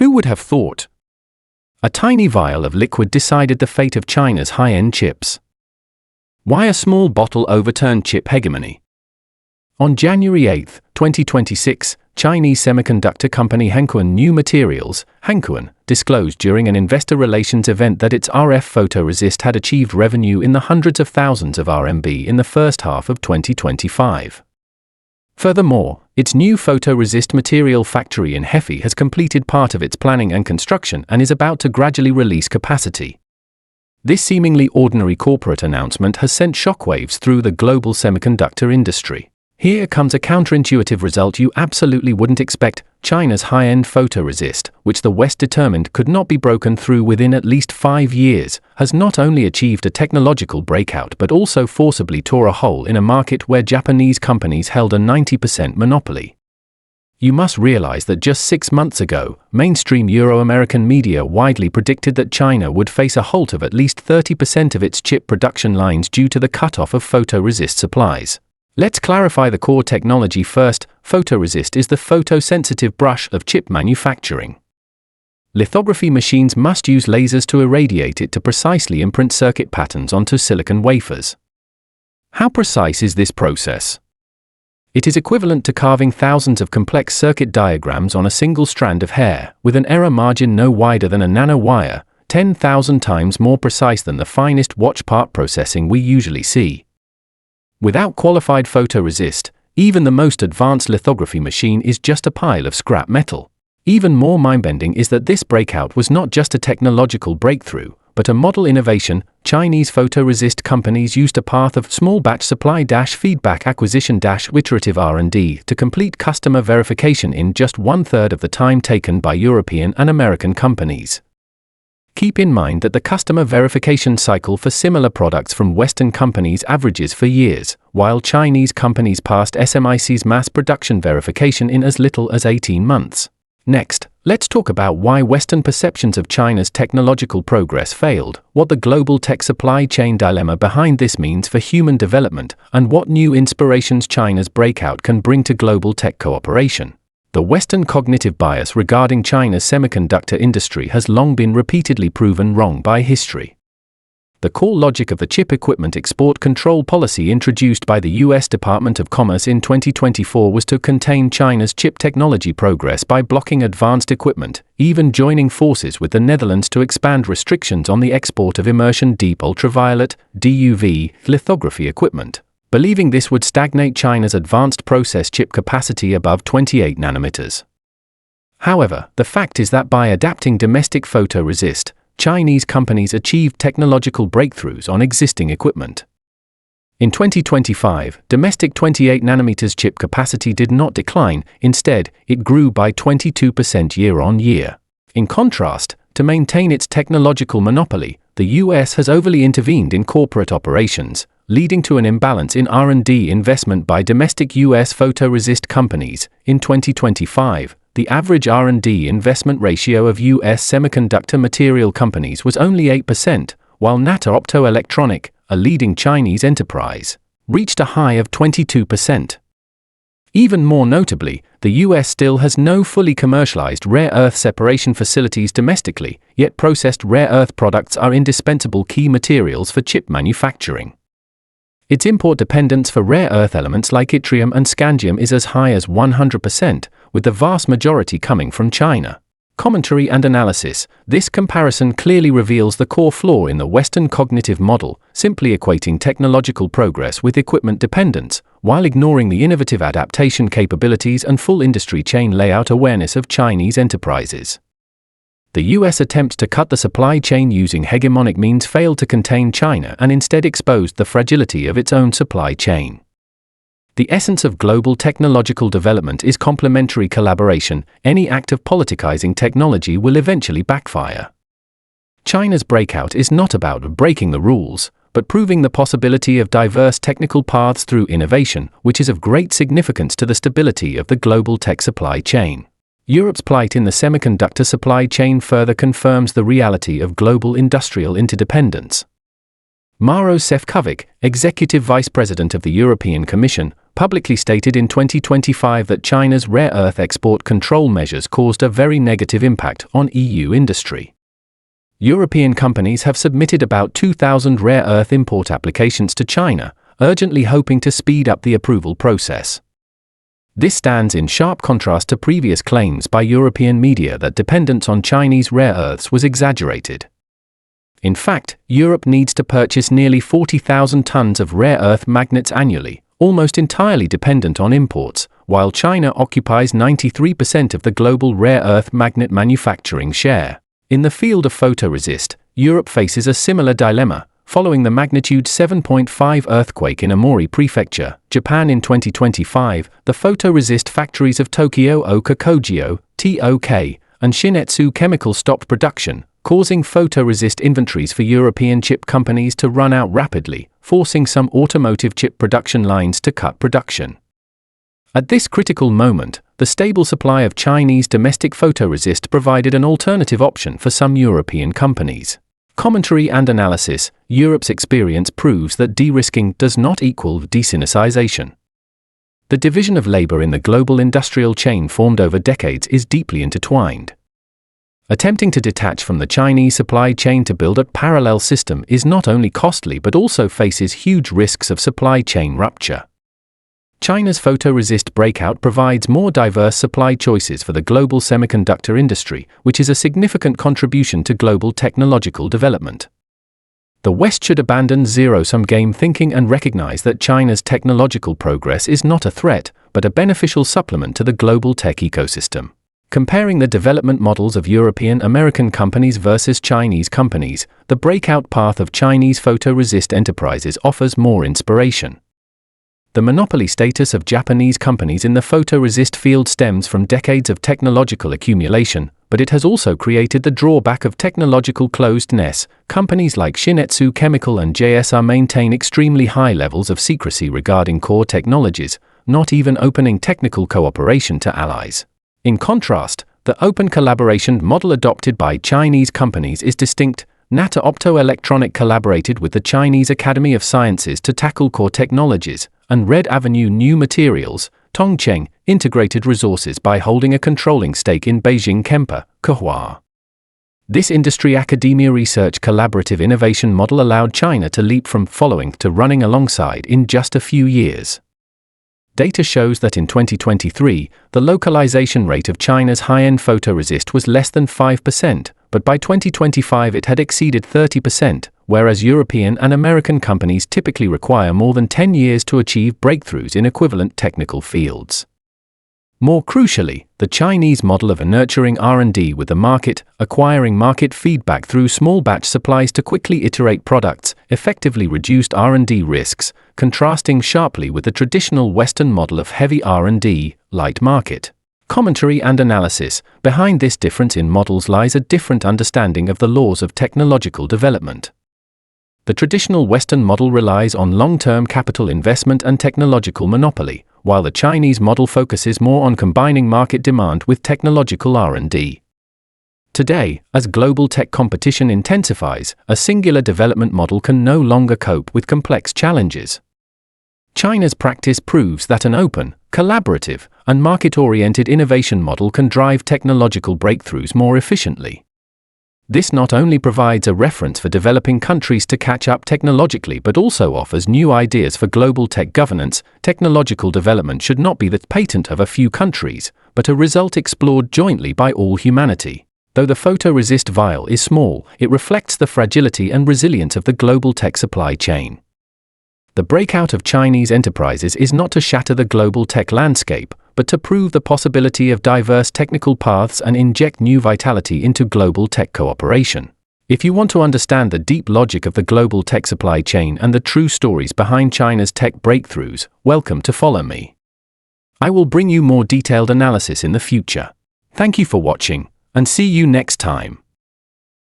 Who would have thought? A tiny vial of liquid decided the fate of China's high-end chips. Why a small bottle overturned chip hegemony? On January 8, 2026, Chinese semiconductor company Hengkun New Materials, Hengkun, disclosed during an investor relations event that its RF photoresist had achieved revenue in the hundreds of thousands of RMB in the first half of 2025. Furthermore, its new photoresist material factory in Hefei has completed part of its planning and construction and is about to gradually release capacity. This seemingly ordinary corporate announcement has sent shockwaves through the global semiconductor industry. Here comes a counterintuitive result you absolutely wouldn't expect. China's high-end photoresist, which the West determined could not be broken through within at least 5 years, has not only achieved a technological breakout but also forcibly tore a hole in a market where Japanese companies held a 90% monopoly. You must realize that just 6 months ago, mainstream Euro-American media widely predicted that China would face a halt of at least 30% of its chip production lines due to the cutoff of photoresist supplies. Let's clarify the core technology first. Photoresist is the photosensitive brush of chip manufacturing. Lithography machines must use lasers to irradiate it to precisely imprint circuit patterns onto silicon wafers. How precise is this process? It is equivalent to carving thousands of complex circuit diagrams on a single strand of hair, with an error margin no wider than a nanowire, 10,000 times more precise than the finest watch part processing we usually see. Without qualified photoresist, even the most advanced lithography machine is just a pile of scrap metal. Even more mind-bending is that this breakout was not just a technological breakthrough, but a model innovation. Chinese photoresist companies used a path of small batch supply - feedback acquisition - iterative R&D to complete customer verification in just 1/3 of the time taken by European and American companies. Keep in mind that the customer verification cycle for similar products from Western companies averages for years, while Chinese companies passed SMIC's mass production verification in as little as 18 months. Next, let's talk about why Western perceptions of China's technological progress failed, what the global tech supply chain dilemma behind this means for human development, and what new inspirations China's breakout can bring to global tech cooperation. The Western cognitive bias regarding China's semiconductor industry has long been repeatedly proven wrong by history. The core logic of the chip equipment export control policy introduced by the U.S. Department of Commerce in 2024 was to contain China's chip technology progress by blocking advanced equipment, even joining forces with the Netherlands to expand restrictions on the export of immersion deep ultraviolet (DUV) lithography equipment, believing this would stagnate China's advanced process chip capacity above 28 nanometers. However, the fact is that by adapting domestic photoresist, Chinese companies achieved technological breakthroughs on existing equipment. In 2025, domestic 28 nanometers chip capacity did not decline, instead, it grew by 22% year-on-year. In contrast, to maintain its technological monopoly, the US has overly intervened in corporate operations, leading to an imbalance in R&D investment by domestic US photoresist companies. In 2025, the average R&D investment ratio of US semiconductor material companies was only 8%, while Nata Optoelectronic, a leading Chinese enterprise, reached a high of 22%. Even more notably, the US still has no fully commercialized rare earth separation facilities domestically, yet processed rare earth products are indispensable key materials for chip manufacturing. Its import dependence for rare earth elements like yttrium and scandium is as high as 100%, with the vast majority coming from China. Commentary and analysis. This comparison clearly reveals the core flaw in the Western cognitive model, simply equating technological progress with equipment dependence, while ignoring the innovative adaptation capabilities and full industry chain layout awareness of Chinese enterprises. The US attempts to cut the supply chain using hegemonic means failed to contain China and instead exposed the fragility of its own supply chain. The essence of global technological development is complementary collaboration. Any act of politicizing technology will eventually backfire. China's breakout is not about breaking the rules, but proving the possibility of diverse technical paths through innovation, which is of great significance to the stability of the global tech supply chain. Europe's plight in the semiconductor supply chain further confirms the reality of global industrial interdependence. Maro Sefcovic, Executive Vice President of the European Commission, publicly stated in 2025 that China's rare earth export control measures caused a very negative impact on EU industry. European companies have submitted about 2,000 rare earth import applications to China, urgently hoping to speed up the approval process. This stands in sharp contrast to previous claims by European media that dependence on Chinese rare earths was exaggerated. In fact, Europe needs to purchase nearly 40,000 tons of rare earth magnets annually, almost entirely dependent on imports, while China occupies 93% of the global rare earth magnet manufacturing share. In the field of photoresist, Europe faces a similar dilemma, following the magnitude 7.5 earthquake in Aomori Prefecture, Japan in 2025. The photoresist factories of Tokyo Oka Kogyo, TOK, and Shin-Etsu Chemical stopped production, causing photoresist inventories for European chip companies to run out rapidly, forcing some automotive chip production lines to cut production. At this critical moment, the stable supply of Chinese domestic photoresist provided an alternative option for some European companies. Commentary and analysis: Europe's experience proves that de-risking does not equal desinicization. The division of labor in the global industrial chain formed over decades is deeply intertwined. Attempting to detach from the Chinese supply chain to build a parallel system is not only costly but also faces huge risks of supply chain rupture. China's photoresist breakout provides more diverse supply choices for the global semiconductor industry, which is a significant contribution to global technological development. The West should abandon zero-sum game thinking and recognize that China's technological progress is not a threat, but a beneficial supplement to the global tech ecosystem. Comparing the development models of European-American companies versus Chinese companies, the breakout path of Chinese photoresist enterprises offers more inspiration. The monopoly status of Japanese companies in the photoresist field stems from decades of technological accumulation, but it has also created the drawback of technological closedness. Companies like Shin-Etsu Chemical and JSR maintain extremely high levels of secrecy regarding core technologies, not even opening technical cooperation to allies. In contrast, the open collaboration model adopted by Chinese companies is distinct. Nata Optoelectronic collaborated with the Chinese Academy of Sciences to tackle core technologies, and Red Avenue New Materials, Tongcheng, integrated resources by holding a controlling stake in Beijing Kempa, Kehua. This industry-academia research collaborative innovation model allowed China to leap from following to running alongside in just a few years. Data shows that in 2023, the localization rate of China's high-end photoresist was less than 5%, but by 2025 it had exceeded 30%, whereas European and American companies typically require more than 10 years to achieve breakthroughs in equivalent technical fields. More crucially, the Chinese model of nurturing R&D with the market, acquiring market feedback through small batch supplies to quickly iterate products, effectively reduced R&D risks, contrasting sharply with the traditional Western model of heavy R&D, light market. Commentary and analysis: behind this difference in models lies a different understanding of the laws of technological development. The traditional Western model relies on long-term capital investment and technological monopoly, while the Chinese model focuses more on combining market demand with technological R&D. Today, as global tech competition intensifies, a singular development model can no longer cope with complex challenges. China's practice proves that an open, collaborative, and market-oriented innovation model can drive technological breakthroughs more efficiently. This not only provides a reference for developing countries to catch up technologically but also offers new ideas for global tech governance. Technological development should not be the patent of a few countries, but a result explored jointly by all humanity. Though the photoresist vial is small, it reflects the fragility and resilience of the global tech supply chain. The breakout of Chinese enterprises is not to shatter the global tech landscape, but to prove the possibility of diverse technical paths and inject new vitality into global tech cooperation. If you want to understand the deep logic of the global tech supply chain and the true stories behind China's tech breakthroughs, welcome to follow me. I will bring you more detailed analysis in the future. Thank you for watching, and see you next time.